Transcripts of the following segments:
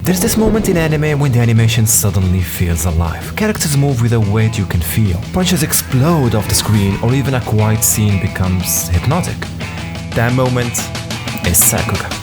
There's this moment in anime when the animation suddenly feels alive. Characters move with a weight you can feel. Punches explode off the screen, or even a quiet scene becomes hypnotic. That moment is Sakuga.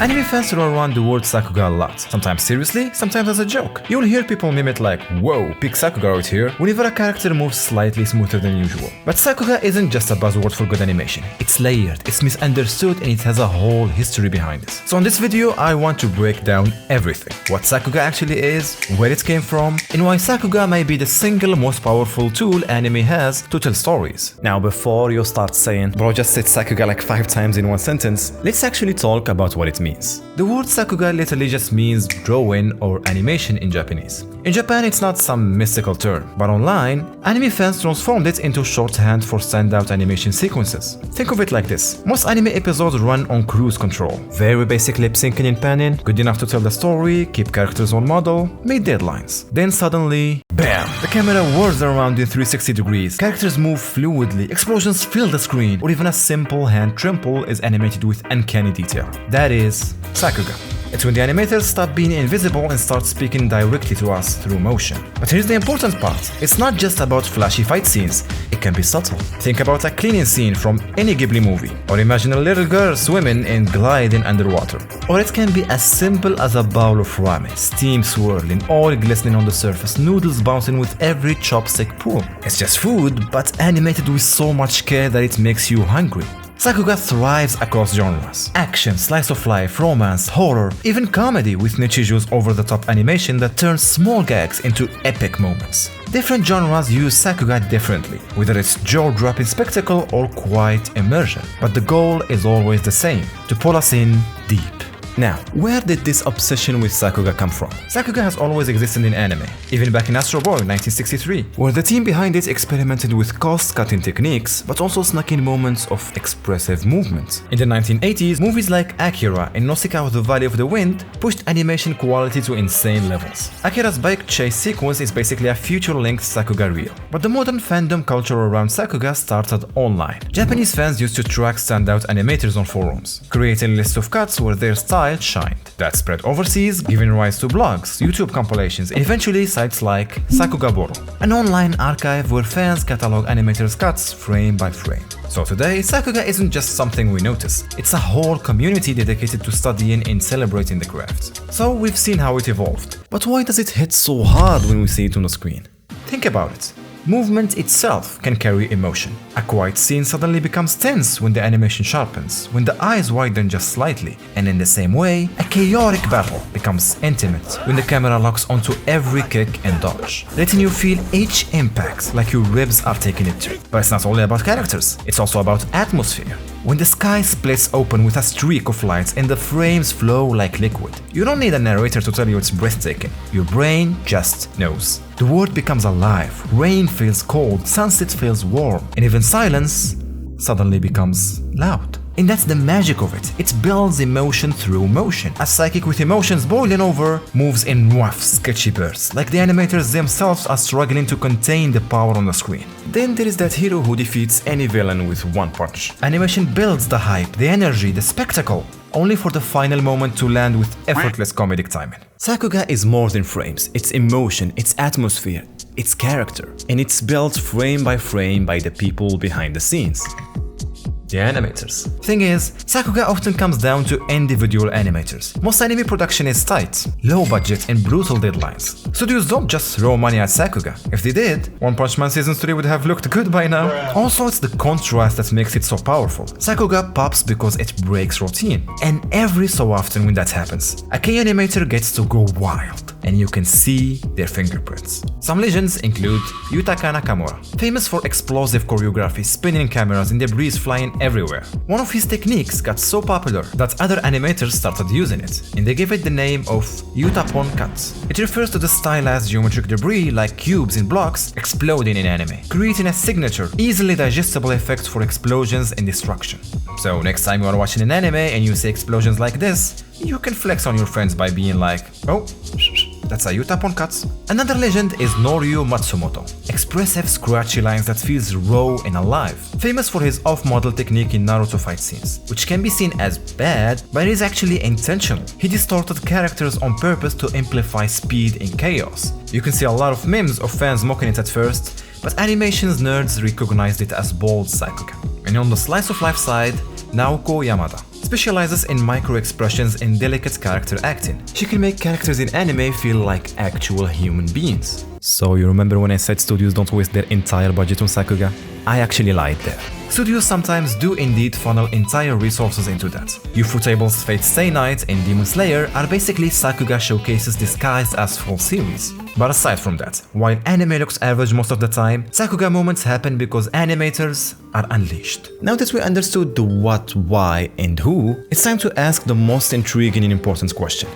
Anime fans throw around the word Sakuga a lot, sometimes seriously, sometimes as a joke. You'll hear people meme it like, whoa, peak Sakuga right here, whenever a character moves slightly smoother than usual. But Sakuga isn't just a buzzword for good animation. It's layered, it's misunderstood, and it has a whole history behind it. So in this video, I want to break down everything. What Sakuga actually is, where it came from, and why Sakuga may be the single most powerful tool anime has to tell stories. Now before you start saying, bro just said Sakuga like 5 times in one sentence, let's actually talk about what it means. The word Sakuga literally just means drawing or animation in Japanese. In Japan, it's not some mystical term, but online, anime fans transformed it into shorthand for standout animation sequences. Think of it like this. Most anime episodes run on cruise control. Very basic lip syncing and panning, good enough to tell the story, keep characters on model, meet deadlines. Then suddenly, bam! The camera whirls around in 360 degrees, characters move fluidly, explosions fill the screen, or even a simple hand trimple is animated with uncanny detail. That is Sakuga. It's when the animators stop being invisible and start speaking directly to us through motion. But here's the important part. It's not just about flashy fight scenes. It can be subtle. Think about a cleaning scene from any Ghibli movie. Or imagine a little girl swimming and gliding underwater. Or it can be as simple as a bowl of ramen, steam swirling, oil glistening on the surface, noodles bouncing with every chopstick pull. It's just food, but animated with so much care that it makes you hungry. Sakuga thrives across genres. Action, slice of life, romance, horror, even comedy with Nichijo's over-the-top animation that turns small gags into epic moments. Different genres use Sakuga differently, whether it's jaw-dropping spectacle or quiet immersion. But the goal is always the same, to pull us in deep. Now, where did this obsession with Sakuga come from? Sakuga has always existed in anime, even back in Astro Boy 1963, where the team behind it experimented with cost-cutting techniques, but also snuck in moments of expressive movement. In the 1980s, movies like Akira and Nausicaa of the Valley of the Wind pushed animation quality to insane levels. Akira's bike chase sequence is basically a feature-length Sakuga reel. But the modern fandom culture around Sakuga started online. Japanese fans used to track standout animators on forums, creating lists of cuts where their style shined. That spread overseas, giving rise to blogs, YouTube compilations, and eventually sites like Sakugaboro, an online archive where fans catalog animators' cuts frame by frame. So today, Sakuga isn't just something we notice, it's a whole community dedicated to studying and celebrating the craft. So we've seen how it evolved. But why does it hit so hard when we see it on the screen? Think about it. Movement itself can carry emotion. A quiet scene suddenly becomes tense when the animation sharpens, when the eyes widen just slightly, and in the same way, a chaotic battle becomes intimate when the camera locks onto every kick and dodge, letting you feel each impact like your ribs are taking it to. But it's not only about characters, it's also about atmosphere. When the sky splits open with a streak of lights and the frames flow like liquid, you don't need a narrator to tell you it's breathtaking. Your brain just knows. The world becomes alive, rain feels cold, sunset feels warm, and even silence suddenly becomes loud. And that's the magic of it. It builds emotion through motion. A psychic with emotions boiling over moves in rough, sketchy bursts, like the animators themselves are struggling to contain the power on the screen. Then there is that hero who defeats any villain with one punch. Animation builds the hype, the energy, the spectacle, only for the final moment to land with effortless comedic timing. Sakuga is more than frames, it's emotion, it's atmosphere, it's character, and it's built frame by frame by the people behind the scenes. The animators. Thing is, Sakuga often comes down to individual animators. Most anime production is tight, low budget and brutal deadlines. Studios don't just throw money at Sakuga. If they did, One Punch Man Season 3 would have looked good by now. Also, it's the contrast that makes it so powerful. Sakuga pops because it breaks routine. And every so often when that happens, a key animator gets to go wild, and you can see their fingerprints. Some legends include Yutaka Nakamura, famous for explosive choreography, spinning cameras and debris flying everywhere. One of his techniques got so popular that other animators started using it, and they gave it the name of Yutapon cut. It refers to the stylized geometric debris like cubes and blocks exploding in anime, creating a signature, easily digestible effect for explosions and destruction. So next time you are watching an anime and you see explosions like this, you can flex on your friends by being like, oh, that's a U-tap on cuts. Another legend is Norio Matsumoto. Expressive, scratchy lines that feels raw and alive. Famous for his off-model technique in Naruto fight scenes, which can be seen as bad, but is actually intentional. He distorted characters on purpose to amplify speed in chaos. You can see a lot of memes of fans mocking it at first, but animations nerds recognized it as bold Sakuga. And on the slice of life side, Naoko Yamada specializes in micro-expressions and delicate character acting. She can make characters in anime feel like actual human beings. So you remember when I said studios don't waste their entire budget on Sakuga? I actually lied there. Studios sometimes do indeed funnel entire resources into that. Ufutable's Fate Stay Night and Demon Slayer are basically Sakuga showcases disguised as full series. But aside from that, while anime looks average most of the time, Sakuga moments happen because animators are unleashed. Now that we understood the what, why, and who, it's time to ask the most intriguing and important question.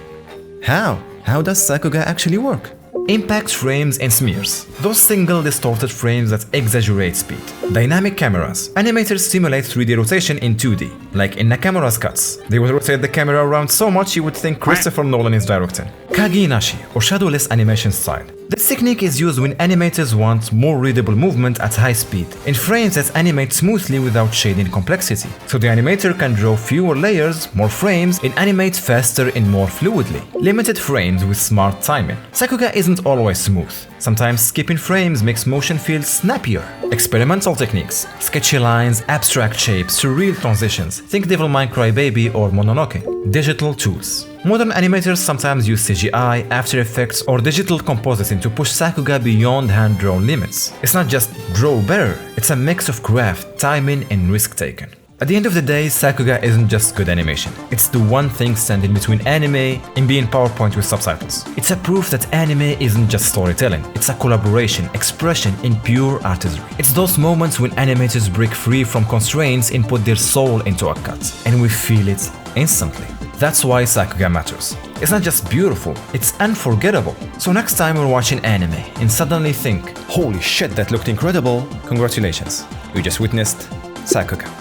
How? How does Sakuga actually work? Impact frames and smears. Those single distorted frames that exaggerate speed. Dynamic cameras. Animators simulate 3D rotation in 2D, like in Nakamura's cuts. They will rotate the camera around so much you would think Christopher Nolan is directing. Kage-inashi, or shadowless animation style. This technique is used when animators want more readable movement at high speed, in frames that animate smoothly without shading complexity. So the animator can draw fewer layers, more frames, and animate faster and more fluidly. Limited frames with smart timing. Sakuga isn't always smooth. Sometimes skipping frames makes motion feel snappier. Experimental techniques. Sketchy lines, abstract shapes, surreal transitions. Think Devilman Crybaby or Mononoke. Digital tools. Modern animators sometimes use CGI, After Effects, or digital compositing to push Sakuga beyond hand-drawn limits. It's not just draw better, it's a mix of craft, timing, and risk-taking. At the end of the day, Sakuga isn't just good animation. It's the one thing standing between anime and being PowerPoint with subtitles. It's a proof that anime isn't just storytelling. It's a collaboration, expression, and pure artistry. It's those moments when animators break free from constraints and put their soul into a cut, and we feel it instantly. That's why Sakuga matters. It's not just beautiful, it's unforgettable. So next time we're watching anime and suddenly think, holy shit, that looked incredible, congratulations, you just witnessed Sakuga.